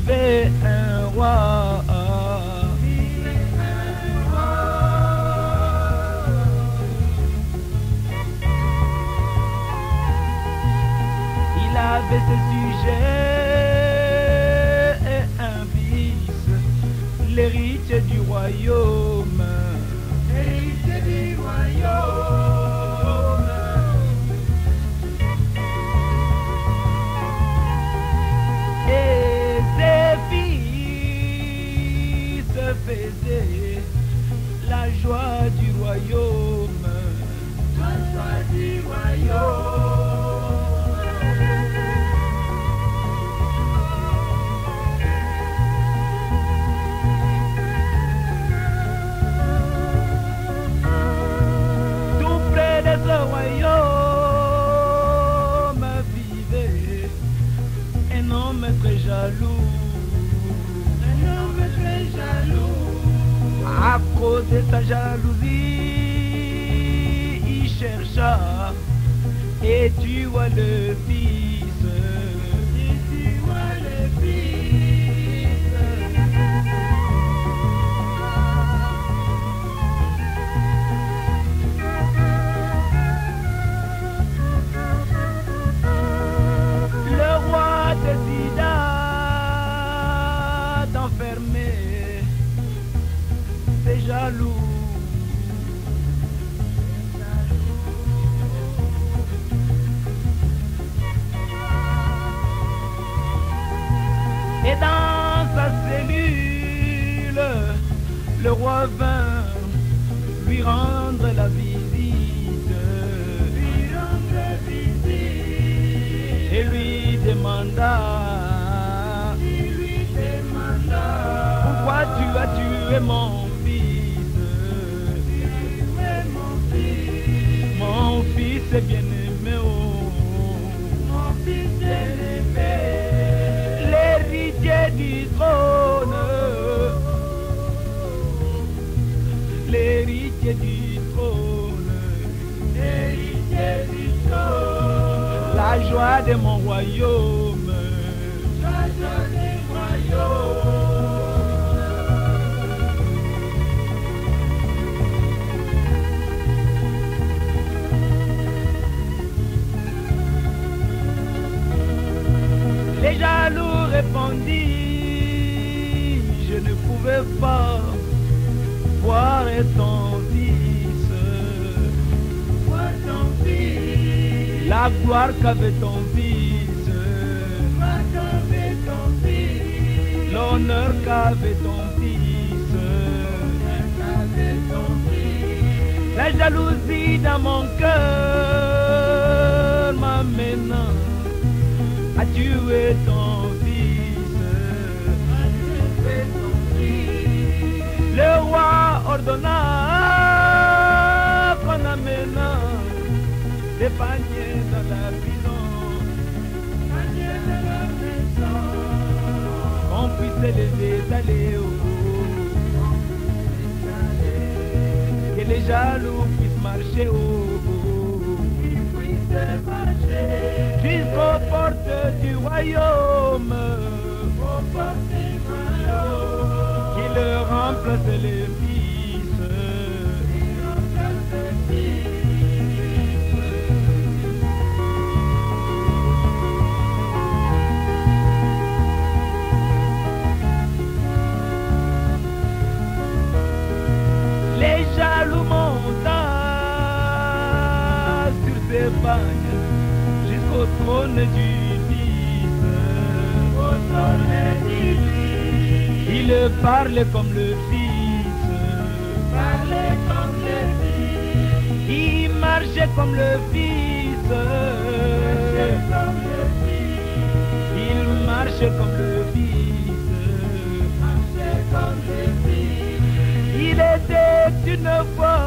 vivait un roi. Il avait ses sujets et un fils, l'héritier du royaume. Héritier du royaume. Et ses fils faisaient la joie du royaume. La joie du royaume. Tout près de ce royaume vivait un homme très jaloux. Un homme très jaloux. À cause de sa jalousie, il chercha et tua le fils. Et tu vois le fils. Le roi décida d'enfermer ses jaloux. Et dans sa cellule, le roi vint lui rendre la visite. Lui rendre visite. Et lui demanda Il lui demanda. pourquoi tu as tué mon fils. Tu es mon fils. Mon fils est bien-aimé, oh. Mon fils bien-aimé. L'héritier du trône. L'héritier du trône. Héritier du trône. La joie de mon royaume. La joie du royaume. Les jaloux répondit, je ne pouvais pas voir ton fils. Vois ton fils. La gloire qu'avait ton fils, Vois qu'avait ton fils. l'honneur qu'avait ton fils. Qu'avait ton fils. La jalousie dans mon cœur m'amène à tuer ton fils. Qu'avait ton fils. Le roi ordonna qu'on amène des paniers dans la prison, Panier de la maison. qu'on puisse les étaler au haut, que les jaloux puissent marcher au haut, Il puisse marcher. jusqu'aux portes du royaume, Au porte du royaume. qui leur remplace les fils. Il remplace le fils. Les jaloux monta sur ses bagnes jusqu'au trône du fils. Au trône du fils. Il parlait comme le fils, Parlez comme le fils. il marchait comme le fils, Marchez comme le fils. il marchait comme le fils. Marchez comme le fils. Il était une fois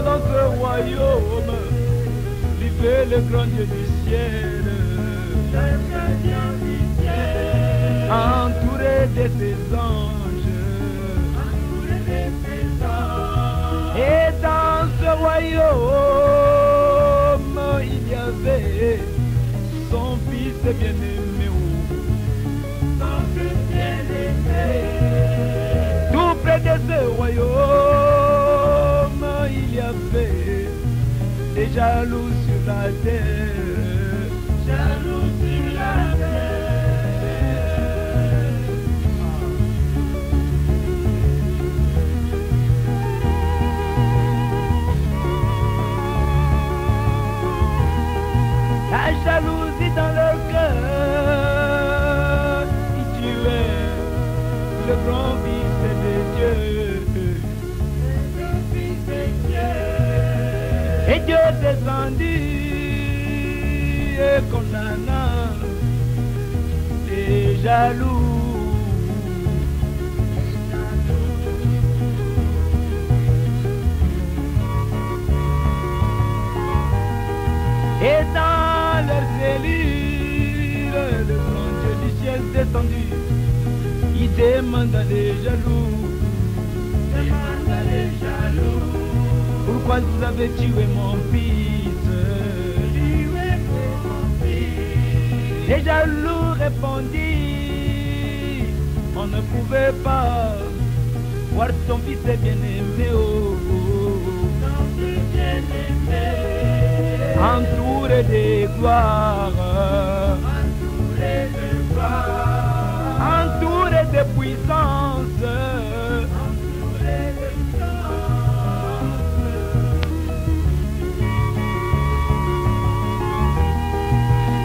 dans ce royaume, vivait le grand Dieu du ciel. Le gardien du ciel. Entouré de ses anges, Entouré de ses anges. et dans ce royaume il y avait son fils bien-aimé, jaloux sur la terre, jaloux sur la la jalousie dans le cœur, si tu es le grand fils de Dieu. Et Dieu descendit et condamna les jaloux. Et dans leur cellule, le grand Dieu du ciel descendu, il demande à les jaloux. Pourquoi vous avez tué mon fils? Les jaloux répondit, on ne pouvait pas voir ton fils bien-aimé, entouré de gloire, entouré de puissance.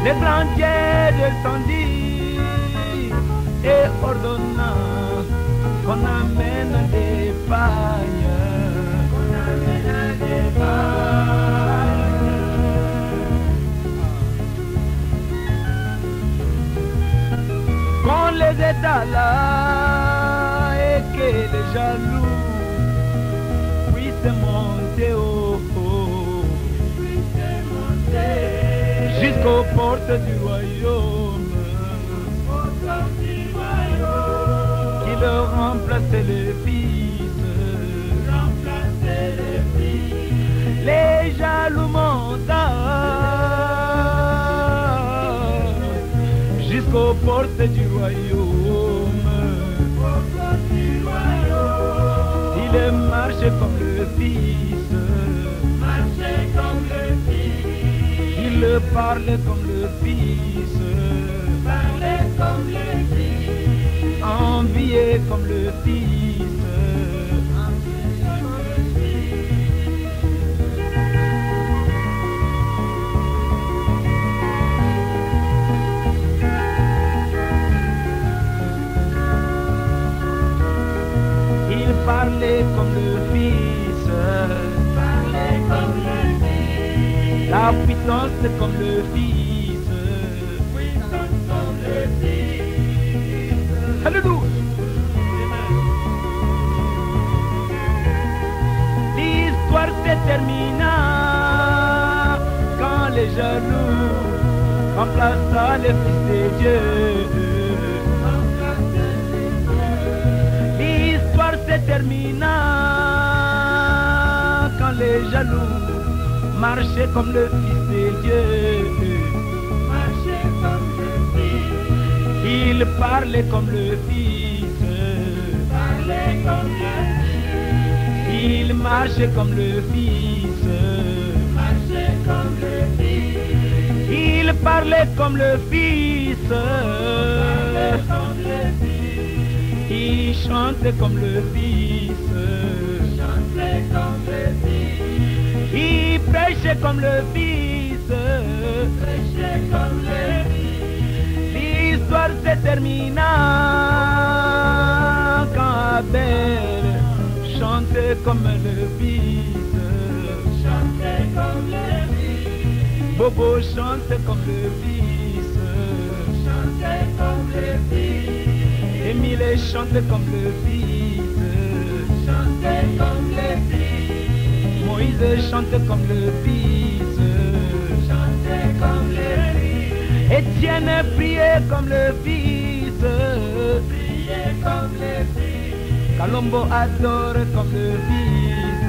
Le grand Dieu descendit et ordonna qu'on amène des pagnes, qu'on les étala et que les jaloux puissent monter au haut, jusqu'aux portes du royaume, qui leur remplaçait le fils. Les jaloux monta jusqu'aux portes du royaume. Il marchait comme le fils, il parlait comme le fils, envié comme le fils. Il parlait comme le fils, la puissance comme le fils. Alléluia. L'histoire se termina quand les jaloux remplaça le Fils de Dieu. L'histoire se termina quand les jaloux marchaient comme le Fils de Dieu. Il parlait comme le Fils, il marchait comme le Fils, il parlait comme le Fils, il chantait comme le Fils, il prêchait comme le Fils. L'histoire se termina quand Abel chantait comme le Fils. Bobo chantait comme le Fils. Émile chantait comme le Fils. Moïse chantait comme le Fils. Étienne priait comme le Fils. Colombo adore comme le Fils.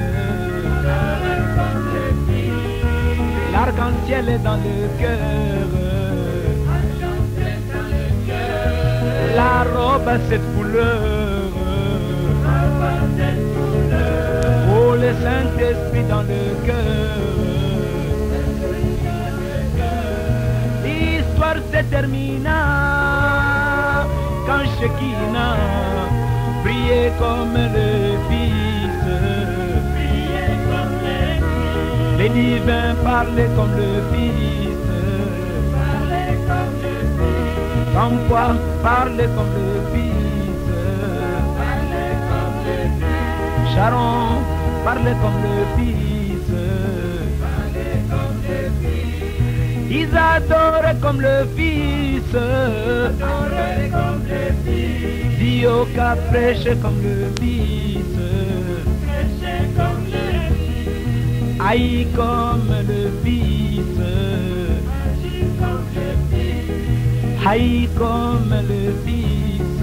L'arc-en-ciel est dans le cœur. La robe a cette couleur. Oh, le Saint-Esprit dans le cœur. L'histoire se termina quand Shekinah priait comme le Fils. Les divins parlaient comme le Fils. Comme quoi parler comme le Fils. Sharon parlait comme le Fils. Ils adoraient comme le Fils. Dioka prêchait comme le Fils. Haï comme le Fils. Haï comme le Fils.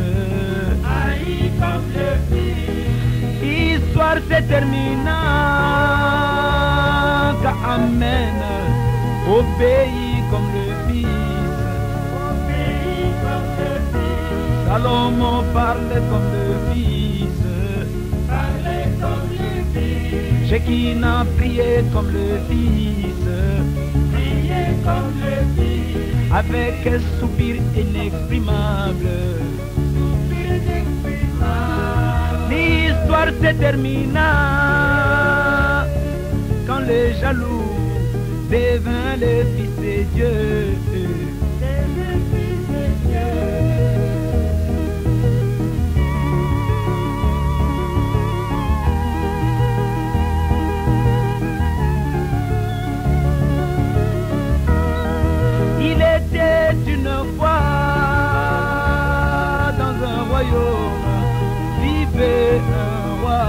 Histoire se termina quand Amen obéit comme le Fils. Salomon parlait comme le Fils. Shekinah priait comme le Fils. Avec un soupir inexprimable. L'histoire se termina quand les jaloux devint le Fils de Dieu. Il était une fois dans un royaume, vivait un roi.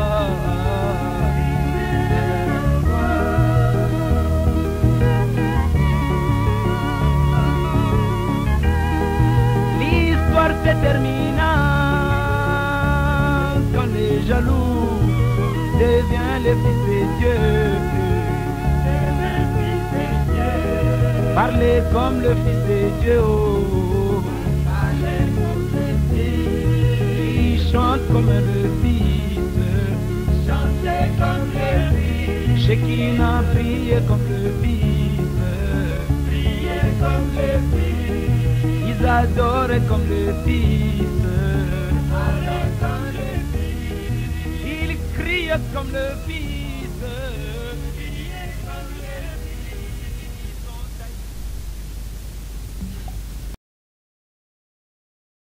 L'histoire se termina quand les jaloux deviennent les fils de Dieu. Parlez comme le Fils de Dieu. Il chante comme le Fils. Shekinah priait comme le Fils. Ils adoraient comme le Fils. Ils criaient comme le Fils.